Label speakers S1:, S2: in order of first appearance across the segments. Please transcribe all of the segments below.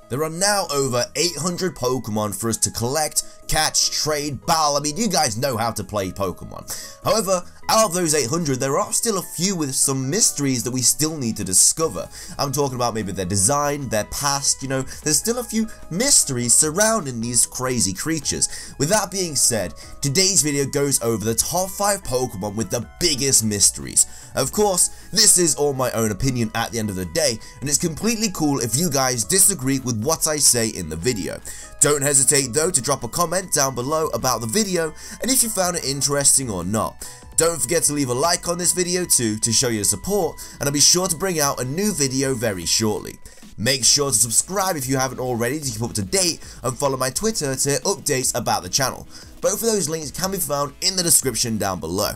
S1: There are now over 800 Pokemon for us to collect, catch, trade, battle. I mean, you guys know how to play Pokemon. However, out of those 800, there are still a few with some mysteries that we still need to discover. I'm talking about maybe their design, their past, you know, there's still a few mysteries surrounding these crazy creatures. With that being said, today's video goes over the top 5 Pokemon with the biggest mysteries. Of course, this is all my own opinion at the end of the day, and it's completely cool if you guys disagree with what I say in the video. Don't hesitate though to drop a comment down below about the video and if you found it interesting or not. Don't forget to leave a like on this video too to show your support, and I'll be sure to bring out a new video very shortly. Make sure to subscribe if you haven't already to keep up to date, and follow my Twitter to updates about the channel. Both of those links can be found in the description down below.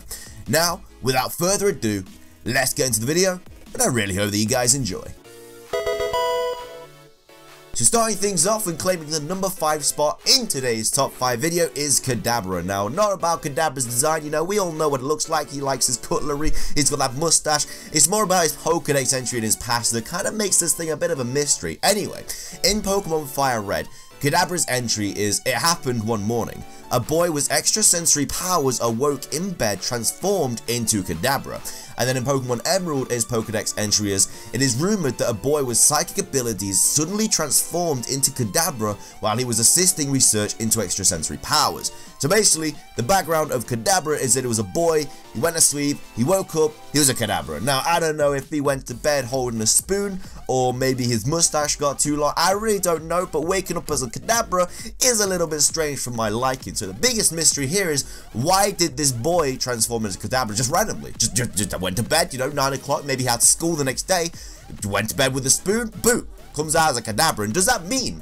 S1: Now, without further ado, let's get into the video, and I really hope that you guys enjoy. So starting things off and claiming the number 5 spot in today's top 5 video is Cadabra. Now, not about Cadabra's design, you know, we all know what it looks like. He likes his cutlery, he's got that mustache. It's more about his Pokedex entry in his past that kind of makes this thing a bit of a mystery. Anyway, in Pokemon Fire Red, Cadabra's entry is, it happened one morning. A boy with extrasensory powers awoke in bed, transformed into Cadabra. And then in Pokemon Emerald, his Pokedex entry is, it is rumored that a boy with psychic abilities suddenly transformed into Cadabra while he was assisting research into extrasensory powers. So basically, the background of Cadabra is that it was a boy, he went to sleep, he woke up, he was a Cadabra. Now, I don't know if he went to bed holding a spoon, or maybe his mustache got too long, I really don't know, but waking up as a Cadabra is a little bit strange for my liking. So the biggest mystery here is, why did this boy transform into Cadabra just randomly? Just went to bed, you know, 9 o'clock, maybe he had school the next day, went to bed with a spoon, boom, comes out as a Cadabra. And does that mean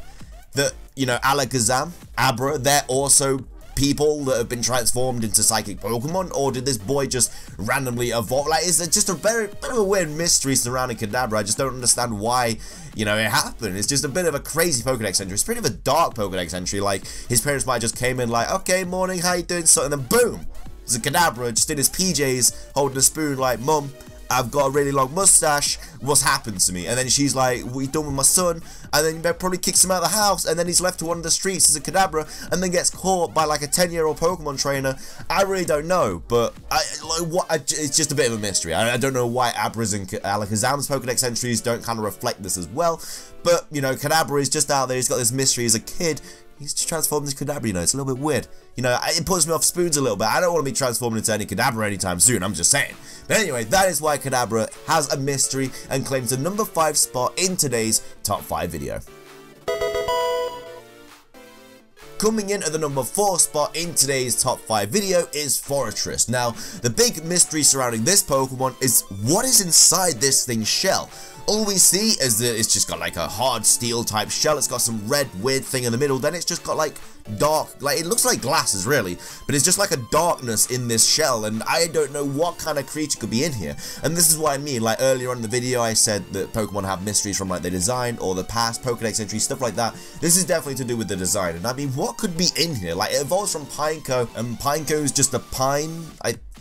S1: that, you know, Alakazam, Abra, they're also people that have been transformed into psychic Pokemon, or did this boy just randomly evolve? Like, it's just a bit of a weird mystery surrounding Cadabra. I just don't understand why, you know, it happened. It's just a bit of a crazy Pokedex entry. It's pretty of a dark Pokedex entry. Like, his parents might just came in like, okay, morning, how you doing? So, and then boom, there's a Cadabra just in his PJs holding a spoon like, Mum, I've got a really long mustache, what's happened to me? And then she's like, what are you doing with my son? And then probably kicks him out of the house, and then he's left to wander the streets as a Cadabra, and then gets caught by like a 10-year-old Pokemon trainer. I really don't know, but it's just a bit of a mystery. I don't know why Abra's and Alakazam's Pokedex entries don't kind of reflect this as well. But, you know, Cadabra is just out there, he's got this mystery as a kid. He's just transformed into Cadabra, you know, it's a little bit weird. You know, it puts me off spoons a little bit. I don't want to be transformed into any Cadabra anytime soon, I'm just saying. But anyway, that is why Cadabra has a mystery and claims the number 5 spot in today's top 5 video. Coming in at the number 4 spot in today's top 5 video is Forretress. Now, the big mystery surrounding this Pokemon is what is inside this thing's shell. All we see is that it's just got like a hard steel type shell, it's got some red weird thing in the middle, then it's just got like dark, like it looks like glasses really, but it's just like a darkness in this shell, and I don't know what kind of creature could be in here. And this is what I mean, like earlier on in the video I said that Pokemon have mysteries from like their design or the past, Pokedex entries, stuff like that. This is definitely to do with the design, and I mean, what could be in here? Like, it evolves from Pineco, and Pineco is just a pine,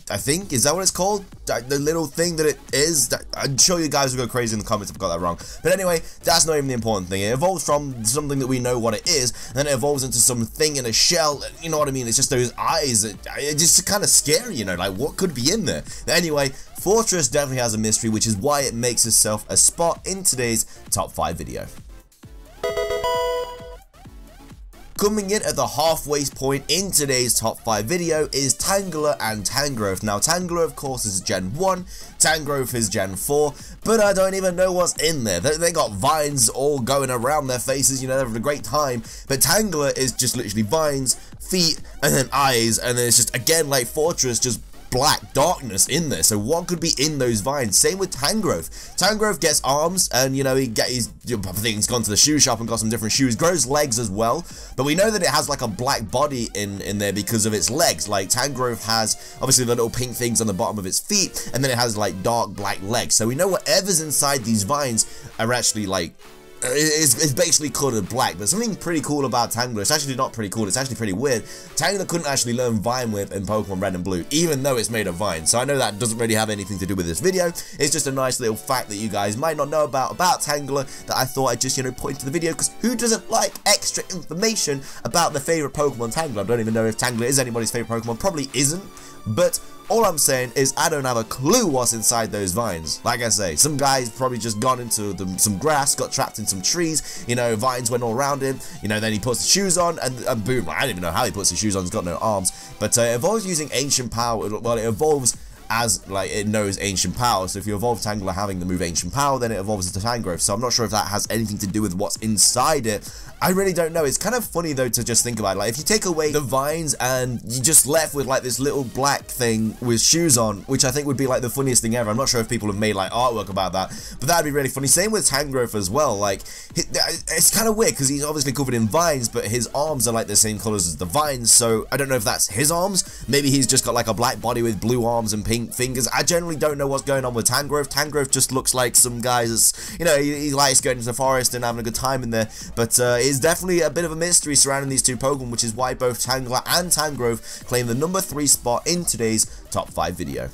S1: I think, is that what it's called? The little thing that it is? I'm sure you guys will go crazy in the comments if I got that wrong. But anyway, that's not even the important thing. It evolves from something that we know what it is, and then it evolves into something in a shell, you know what I mean? It's just those eyes, it's just kind of scary, you know, like what could be in there? But anyway, Forretress definitely has a mystery, which is why it makes itself a spot in today's top 5 video. Coming in at the halfway point in today's top 5 video is Tangler and Tangrowth. Now, Tangler, of course, is Gen 1, Tangrowth is Gen 4, but I don't even know what's in there. They got vines all going around their faces, you know, they're having a great time, but Tangler is just literally vines, feet, and then eyes, and then it's just, again, like Forretress, just black darkness in there. So what could be in those vines? Same with Tangrowth. Tangrowth gets arms, and you know, I think he's gone to the shoe shop and got some different shoes. Grows legs as well, but we know that it has like a black body in there because of its legs. Like Tangrowth has obviously the little pink things on the bottom of its feet, and then it has like dark black legs. So we know whatever's inside these vines are actually like it's basically colored black. But something pretty cool about Tangler, it's actually not pretty cool, it's actually pretty weird. Tangler couldn't actually learn Vine Whip in Pokemon Red and Blue, even though it's made of vine. So I know that doesn't really have anything to do with this video. It's just a nice little fact that you guys might not know about Tangler that I thought I'd just, you know, put into the video, because who doesn't like extra information about their favorite Pokemon? Tangler. I don't even know if Tangler is anybody's favorite Pokemon, probably isn't, but all I'm saying is I don't have a clue what's inside those vines. Like I say, some guy's probably just gone into some grass, got trapped in some trees, you know, vines went all around him, you know, then he puts the shoes on, and boom, I don't even know how he puts his shoes on, he's got no arms, but it evolves using Ancient Power. Well, it evolves as, like, it knows Ancient Power, so if you evolve Tangler having the move Ancient Power, then it evolves into Tangrowth, so I'm not sure if that has anything to do with what's inside it. I really don't know. It's kind of funny though to just think about it. Like, if you take away the vines and you just left with like this little black thing with shoes on, which I think would be like the funniest thing ever. I'm not sure if people have made like artwork about that, but that'd be really funny. Same with Tangrowth as well. Like, it's kind of weird because he's obviously covered in vines, but his arms are like the same colors as the vines, so I don't know if that's his arms. Maybe he's just got like a black body with blue arms and pink fingers. I generally don't know what's going on with Tangrowth. Tangrowth just looks like some guys, you know, he likes going to the forest and having a good time in there, but it's definitely a bit of a mystery surrounding these two Pokemon, which is why both Tangler and Tangrowth claim the number 3 spot in today's top 5 video.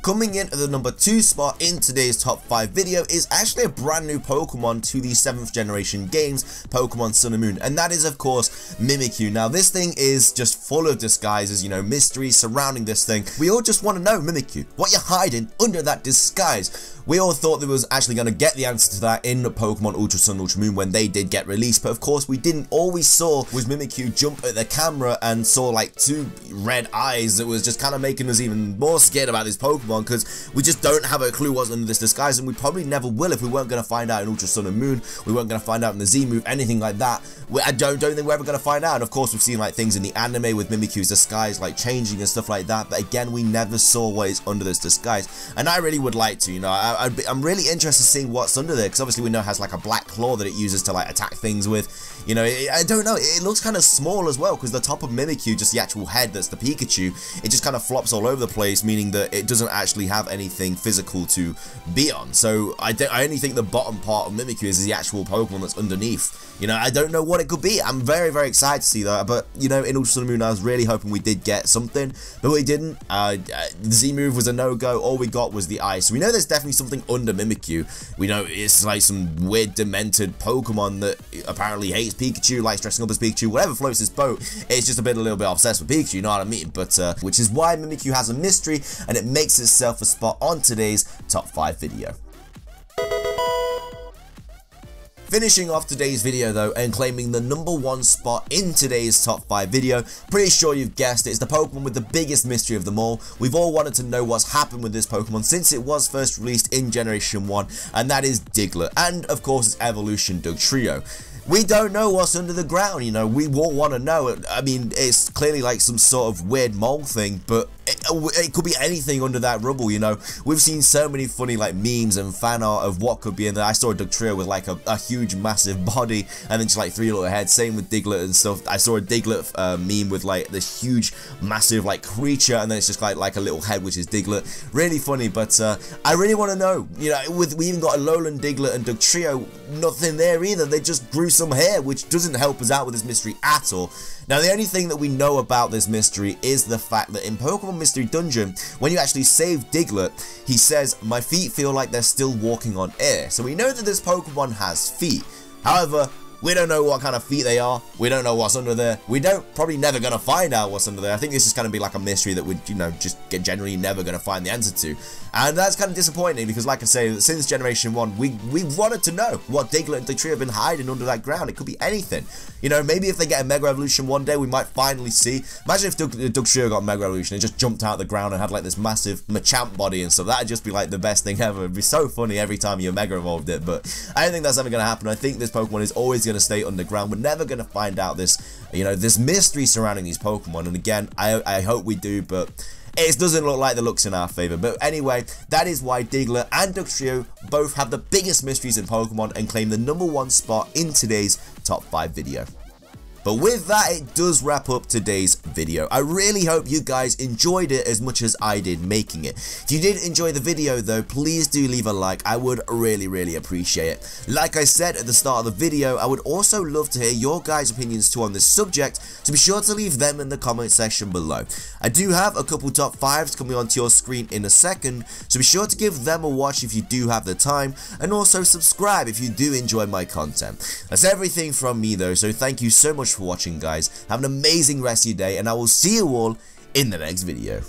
S1: Coming in at the number 2 spot in today's top 5 video is actually a brand new Pokemon to the 7th generation games, Pokemon Sun and Moon, and that is of course Mimikyu. Now this thing is just full of disguises, you know, mysteries surrounding this thing. We all just want to know, Mimikyu, what you're hiding under that disguise. We all thought that we was actually going to get the answer to that in Pokemon Ultra Sun, Ultra Moon when they did get released, but of course we didn't. All we saw was Mimikyu jump at the camera and saw like 2 red eyes that was just kind of making us even more scared about this Pokemon, because we just don't have a clue what's under this disguise, and we probably never will if we weren't going to find out in Ultra Sun and Moon. We weren't going to find out in the Z move, anything like that. I don't think we're ever going to find out. And of course we've seen like things in the anime with Mimikyu's disguise like changing and stuff like that, but again we never saw what is under this disguise, and I really would like to, you know, I'm really interested in seeing what's under there, because obviously we know it has like a black claw that it uses to like attack things with. You know, I don't know, it looks kind of small as well, because the top of Mimikyu, just the actual head that's the Pikachu, it just kind of flops all over the place, meaning that it doesn't actually have anything physical to be on. So I only think the bottom part of Mimikyu is the actual Pokemon that's underneath. You know, I don't know what it could be. I'm very, very excited to see that, but you know, in Ultra Sun and Moon I was really hoping we did get something, but we didn't. The Z move was a no-go. All we got was the ice. So we know there's definitely something under Mimikyu. We know it's like some weird demented Pokemon that apparently hates Pikachu, likes dressing up as Pikachu, whatever floats his boat. It's just a little bit obsessed with Pikachu, you know what I mean? But which is why Mimikyu has a mystery, and it makes itself a spot on today's top 5 video. Finishing off today's video though, and claiming the number 1 spot in today's top 5 video, pretty sure you've guessed it, it's the Pokemon with the biggest mystery of them all. We've all wanted to know what's happened with this Pokemon since it was first released in Generation 1, and that is Diglett, and of course its evolution Dugtrio. We don't know what's under the ground, you know, we all want to know. I mean, it's clearly like some sort of weird mole thing, but it could be anything under that rubble, you know. We've seen so many funny like memes and fan art of what could be in there. I saw a Dugtrio with like a huge massive body and then just like 3 little heads, same with Diglett and stuff. I saw a Diglett meme with like this huge massive like creature, and then it's just like a little head, which is Diglett. Really funny, but I really want to know, you know, we even got a Alolan Diglett and Dugtrio, nothing there either. They just grew some hair, which doesn't help us out with this mystery at all. Now, the only thing that we know about this mystery is the fact that in Pokemon Mystery Dungeon, when you actually save Diglett, he says, "My feet feel like they're still walking on air." So we know that this Pokemon has feet. However, we don't know what kind of feet they are. We don't know what's under there. We probably never gonna find out what's under there. I think this is gonna be like a mystery that we're, you know, just generally never gonna find the answer to. And that's kind of disappointing, because like I say, since Generation 1, we wanted to know what Diglett and Dugtrio have been hiding under that ground. It could be anything. You know, maybe if they get a Mega Evolution one day, we might finally see. Imagine if Dugtrio got Mega Evolution and just jumped out of the ground and had like this massive Machamp body and stuff. That'd just be like the best thing ever. It'd be so funny every time you Mega Evolved it, but I don't think that's ever gonna happen. I think this Pokemon is always gonna stay underground. We're never gonna find out this, you know, this mystery surrounding these Pokemon. And again, I hope we do, but it doesn't look like the looks in our favor. But anyway, that is why Diglett and Dugtrio both have the biggest mysteries in Pokemon and claim the number 1 spot in today's top 5 video. But with that, it does wrap up today's video. I really hope you guys enjoyed it as much as I did making it. If you did enjoy the video though, please do leave a like. I would really appreciate it. Like I said at the start of the video, I would also love to hear your guys' opinions too on this subject, so be sure to leave them in the comment section below. I do have a couple top 5s coming onto your screen in a second, so be sure to give them a watch if you do have the time, and also subscribe if you do enjoy my content. That's everything from me though, so thank you so much for watching guys. Have an amazing rest of your day, and I will see you all in the next video.